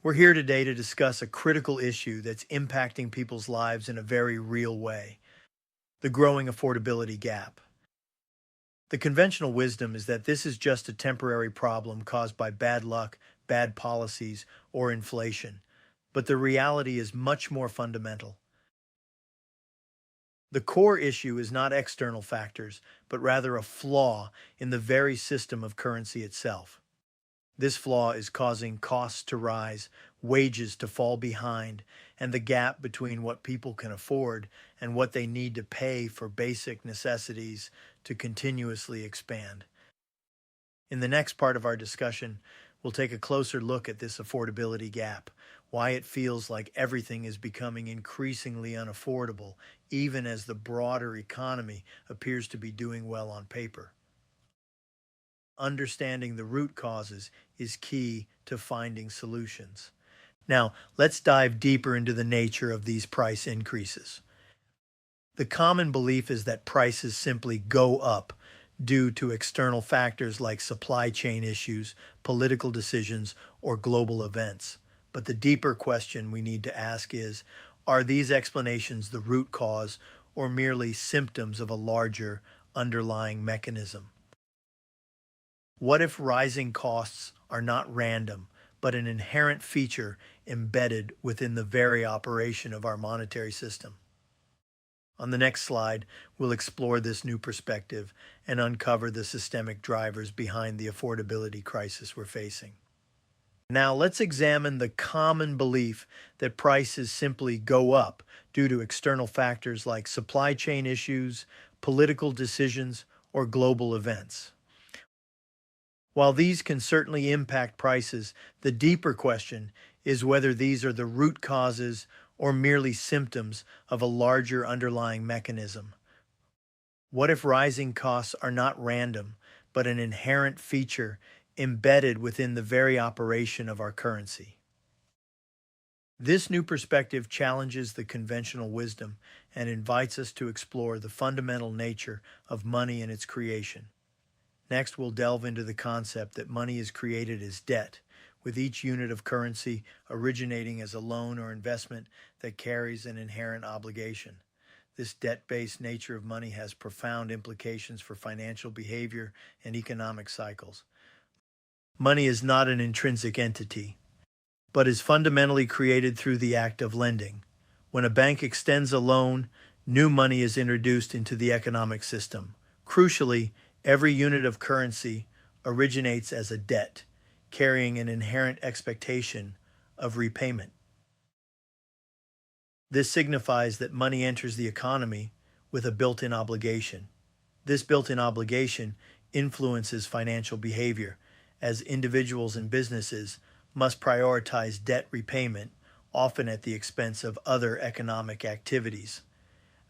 We're here today to discuss a critical issue that's impacting people's lives in a very real way: the growing affordability gap. The conventional wisdom is that this is just a temporary problem caused by bad luck, bad policies, or inflation. But the reality is much more fundamental. The core issue is not external factors, but rather a flaw in the very system of currency itself. This flaw is causing costs to rise, wages to fall behind, and the gap between what people can afford and what they need to pay for basic necessities to continuously expand. In the next part of our discussion, we'll take a closer look at this affordability gap, why it feels like everything is becoming increasingly unaffordable, even as the broader economy appears to be doing well on paper. Understanding the root causes is key to finding solutions. Now, let's dive deeper into the nature of these price increases. The common belief is that prices simply go up due to external factors like supply chain issues, political decisions, or global events. But the deeper question we need to ask is, are these explanations the root cause or merely symptoms of a larger underlying mechanism? What if rising costs are not random, but an inherent feature embedded within the very operation of our monetary system? On the next slide, we'll explore this new perspective and uncover the systemic drivers behind the affordability crisis we're facing. Now, let's examine the common belief that prices simply go up due to external factors like supply chain issues, political decisions, or global events. While these can certainly impact prices, the deeper question is whether these are the root causes or merely symptoms of a larger underlying mechanism. What if rising costs are not random, but an inherent feature embedded within the very operation of our currency? This new perspective challenges the conventional wisdom and invites us to explore the fundamental nature of money and its creation. Next, we'll delve into the concept that money is created as debt, with each unit of currency originating as a loan or investment that carries an inherent obligation. This debt-based nature of money has profound implications for financial behavior and economic cycles. Money is not an intrinsic entity, but is fundamentally created through the act of lending. When a bank extends a loan, new money is introduced into the economic system. Crucially, every unit of currency originates as a debt, carrying an inherent expectation of repayment. This signifies that money enters the economy with a built-in obligation. This built-in obligation influences financial behavior, as individuals and businesses must prioritize debt repayment, often at the expense of other economic activities.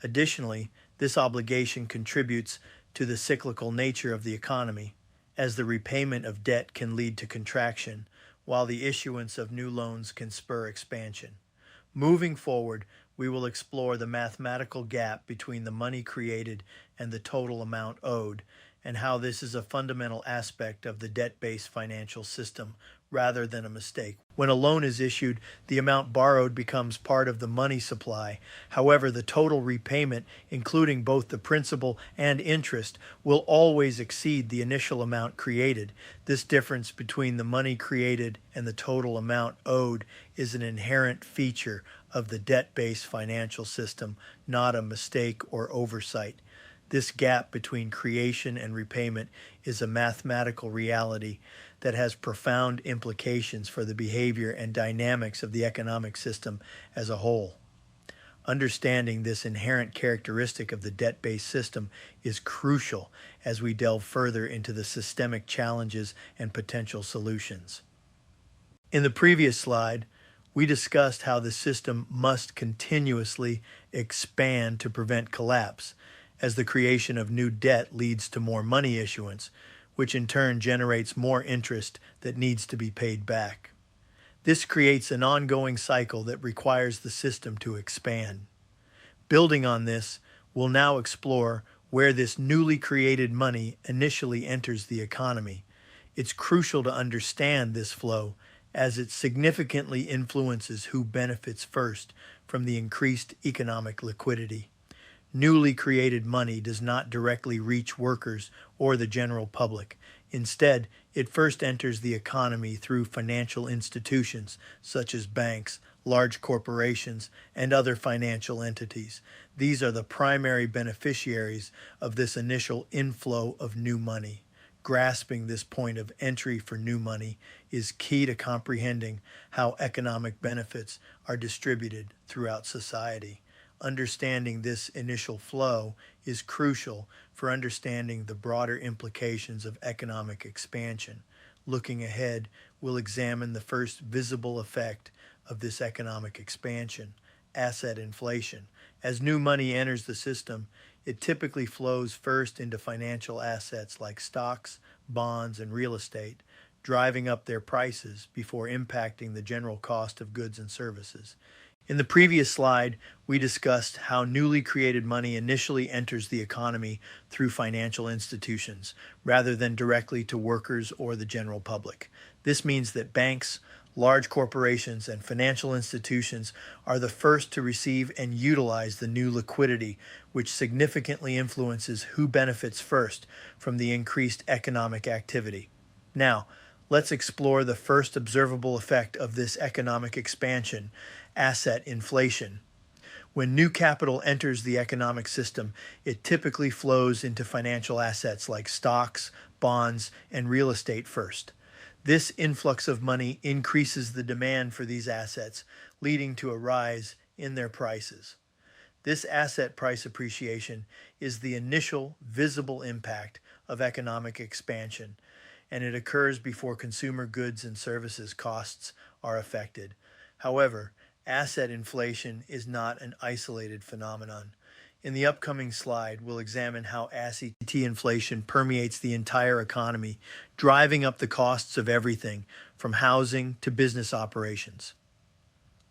Additionally, this obligation contributes to the cyclical nature of the economy, as the repayment of debt can lead to contraction, while the issuance of new loans can spur expansion. Moving forward, we will explore the mathematical gap between the money created and the total amount owed, and how this is a fundamental aspect of the debt-based financial system rather than a mistake. When a loan is issued, the amount borrowed becomes part of the money supply. However, the total repayment, including both the principal and interest, will always exceed the initial amount created. This difference between the money created and the total amount owed is an inherent feature of the debt-based financial system, not a mistake or oversight. This gap between creation and repayment is a mathematical reality that has profound implications for the behavior and dynamics of the economic system as a whole. Understanding this inherent characteristic of the debt-based system is crucial as we delve further into the systemic challenges and potential solutions. In the previous slide, we discussed how the system must continuously expand to prevent collapse, as the creation of new debt leads to more money issuance, which in turn generates more interest that needs to be paid back. This creates an ongoing cycle that requires the system to expand. Building on this, we'll now explore where this newly created money initially enters the economy. It's crucial to understand this flow, as it significantly influences who benefits first from the increased economic liquidity. Newly created money does not directly reach workers or the general public. Instead, it first enters the economy through financial institutions such as banks, large corporations, and other financial entities. These are the primary beneficiaries of this initial inflow of new money. Grasping this point of entry for new money is key to comprehending how economic benefits are distributed throughout society. Understanding this initial flow is crucial for understanding the broader implications of economic expansion. Looking ahead, we'll examine the first visible effect of this economic expansion: asset inflation. As new money enters the system, it typically flows first into financial assets like stocks, bonds, and real estate, driving up their prices before impacting the general cost of goods and services. In the previous slide, we discussed how newly created money initially enters the economy through financial institutions, rather than directly to workers or the general public. This means that banks, large corporations, and financial institutions are the first to receive and utilize the new liquidity, which significantly influences who benefits first from the increased economic activity. Now, let's explore the first observable effect of this economic expansion: asset inflation. When new capital enters the economic system, it typically flows into financial assets like stocks, bonds, and real estate first. This influx of money increases the demand for these assets, leading to a rise in their prices. This asset price appreciation is the initial visible impact of economic expansion, and it occurs before consumer goods and services costs are affected. However, asset inflation is not an isolated phenomenon. In the upcoming slide, we'll examine how asset inflation permeates the entire economy, driving up the costs of everything from housing to business operations.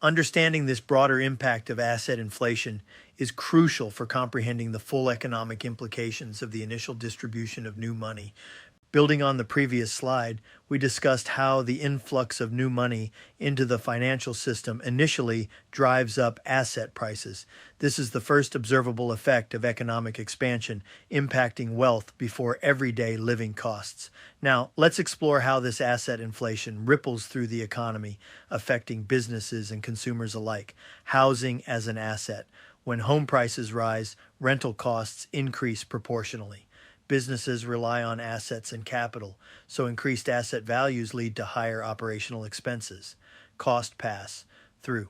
Understanding this broader impact of asset inflation is crucial for comprehending the full economic implications of the initial distribution of new money. Building on the previous slide, we discussed how the influx of new money into the financial system initially drives up asset prices. This is the first observable effect of economic expansion, impacting wealth before everyday living costs. Now, let's explore how this asset inflation ripples through the economy, affecting businesses and consumers alike. Housing as an asset. When home prices rise, rental costs increase proportionally. Businesses rely on assets and capital, so increased asset values lead to higher operational expenses. Cost pass through.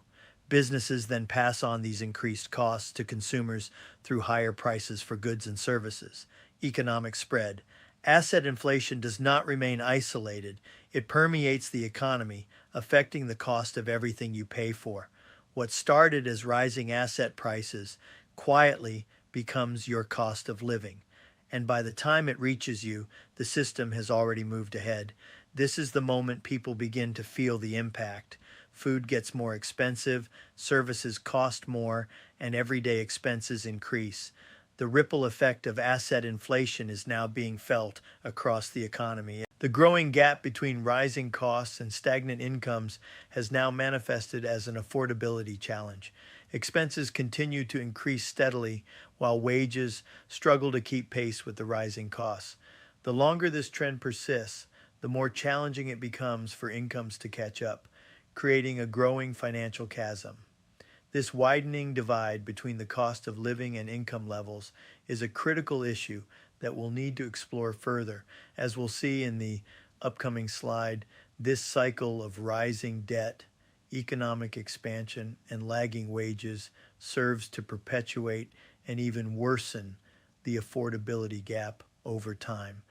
Businesses then pass on these increased costs to consumers through higher prices for goods and services. Economic spread. Asset inflation does not remain isolated. It permeates the economy, affecting the cost of everything you pay for. What started as rising asset prices quietly becomes your cost of living, and by the time it reaches you, the system has already moved ahead. This is the moment people begin to feel the impact. Food gets more expensive, services cost more, and everyday expenses increase. The ripple effect of asset inflation is now being felt across the economy. The growing gap between rising costs and stagnant incomes has now manifested as an affordability challenge. Expenses continue to increase steadily while wages struggle to keep pace with the rising costs. The longer this trend persists, the more challenging it becomes for incomes to catch up, creating a growing financial chasm. This widening divide between the cost of living and income levels is a critical issue that we'll need to explore further. As we'll see in the upcoming slide, this cycle of rising debt, economic expansion, and lagging wages serves to perpetuate and even worsen the affordability gap over time.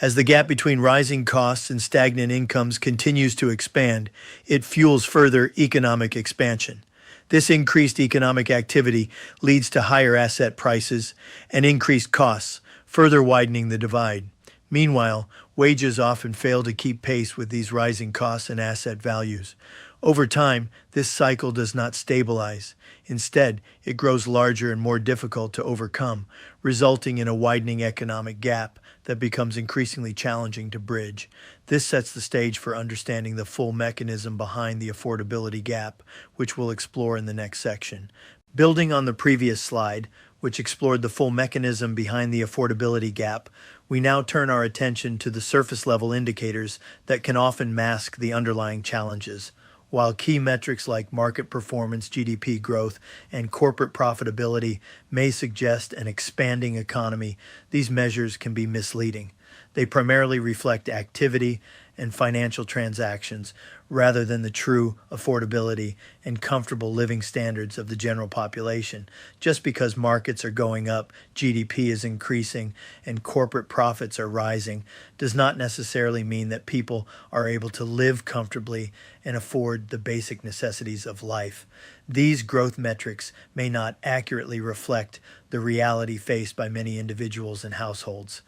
As the gap between rising costs and stagnant incomes continues to expand, it fuels further economic expansion. This increased economic activity leads to higher asset prices and increased costs, further widening the divide. Meanwhile, wages often fail to keep pace with these rising costs and asset values. Over time, this cycle does not stabilize. Instead, it grows larger and more difficult to overcome, resulting in a widening economic gap that becomes increasingly challenging to bridge. This sets the stage for understanding the full mechanism behind the affordability gap, which we'll explore in the next section. Building on the previous slide, which explored the full mechanism behind the affordability gap, we now turn our attention to the surface level indicators that can often mask the underlying challenges. While key metrics like market performance, GDP growth, and corporate profitability may suggest an expanding economy, these measures can be misleading. They primarily reflect activity and financial transactions rather than the true affordability and comfortable living standards of the general population. Just because markets are going up, GDP is increasing, and corporate profits are rising does not necessarily mean that people are able to live comfortably and afford the basic necessities of life. These growth metrics may not accurately reflect the reality faced by many individuals and households.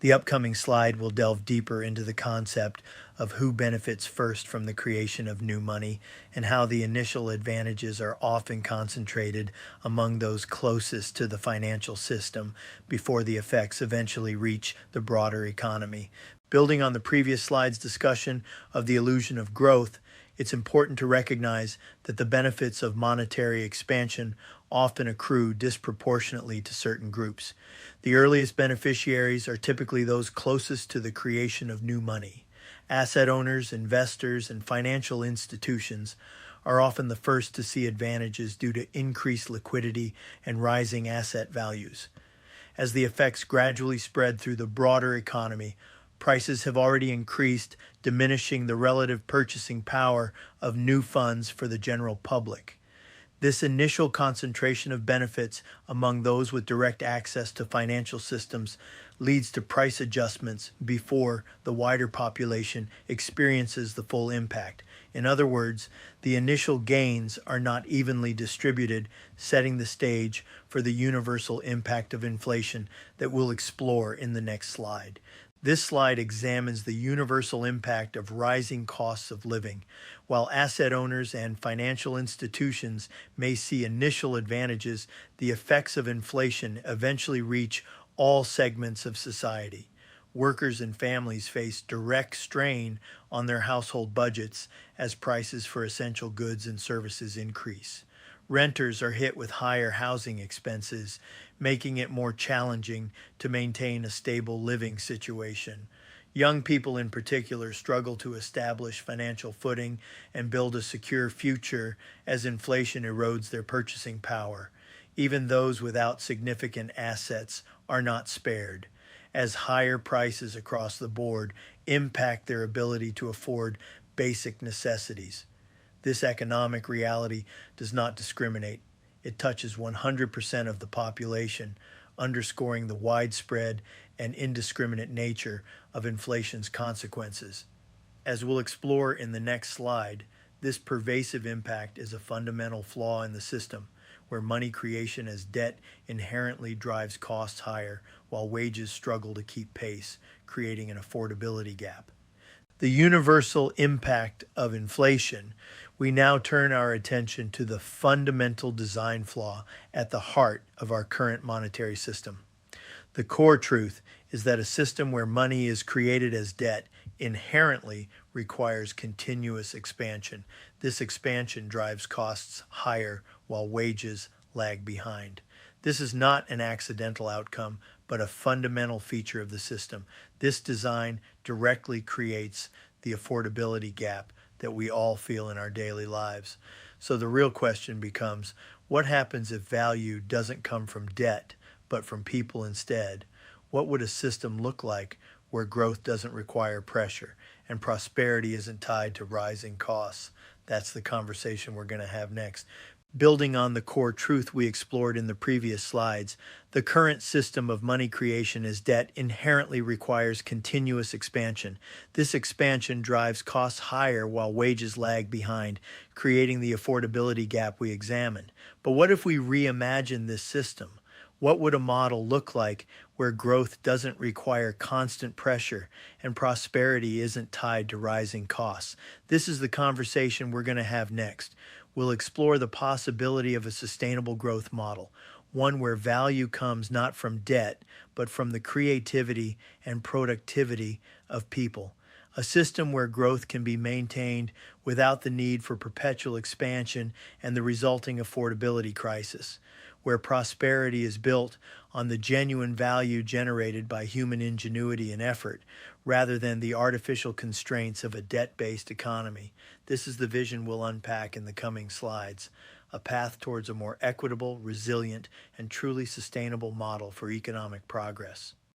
The upcoming slide will delve deeper into the concept of who benefits first from the creation of new money and how the initial advantages are often concentrated among those closest to the financial system before the effects eventually reach the broader economy. Building on the previous slide's discussion of the illusion of growth, it's important to recognize that the benefits of monetary expansion often accrue disproportionately to certain groups. The earliest beneficiaries are typically those closest to the creation of new money. Asset owners, investors, and financial institutions are often the first to see advantages due to increased liquidity and rising asset values. As the effects gradually spread through the broader economy, prices have already increased, diminishing the relative purchasing power of new funds for the general public. This initial concentration of benefits among those with direct access to financial systems leads to price adjustments before the wider population experiences the full impact. In other words, the initial gains are not evenly distributed, setting the stage for the universal impact of inflation that we'll explore in the next slide. This slide examines the universal impact of rising costs of living. While asset owners and financial institutions may see initial advantages, the effects of inflation eventually reach all segments of society. Workers and families face direct strain on their household budgets as prices for essential goods and services increase. Renters are hit with higher housing expenses, making it more challenging to maintain a stable living situation. Young people in particular struggle to establish financial footing and build a secure future as inflation erodes their purchasing power. Even those without significant assets are not spared, as higher prices across the board impact their ability to afford basic necessities. This economic reality does not discriminate. It touches 100% of the population, underscoring the widespread and indiscriminate nature of inflation's consequences. As we'll explore in the next slide, this pervasive impact is a fundamental flaw in the system, where money creation as debt inherently drives costs higher while wages struggle to keep pace, creating an affordability gap. The universal impact of inflation, we now turn our attention to the fundamental design flaw at the heart of our current monetary system. The core truth is that a system where money is created as debt inherently requires continuous expansion. This expansion drives costs higher while wages lag behind. This is not an accidental outcome, but a fundamental feature of the system. This design directly creates the affordability gap that we all feel in our daily lives. So the real question becomes, what happens if value doesn't come from debt, but from people instead? What would a system look like where growth doesn't require pressure and prosperity isn't tied to rising costs? That's the conversation we're going to have next. Building on the core truth we explored in the previous slides, the current system of money creation as debt inherently requires continuous expansion. This expansion drives costs higher while wages lag behind, creating the affordability gap we examined. But what if we reimagine this system? What would a model look like where growth doesn't require constant pressure and prosperity isn't tied to rising costs. This is the conversation we're going to have next. We'll explore the possibility of a sustainable growth model, one where value comes not from debt, but from the creativity and productivity of people. A system where growth can be maintained without the need for perpetual expansion and the resulting affordability crisis, where prosperity is built on the genuine value generated by human ingenuity and effort, rather than the artificial constraints of a debt-based economy. This is the vision we'll unpack in the coming slides, a path towards a more equitable, resilient, and truly sustainable model for economic progress.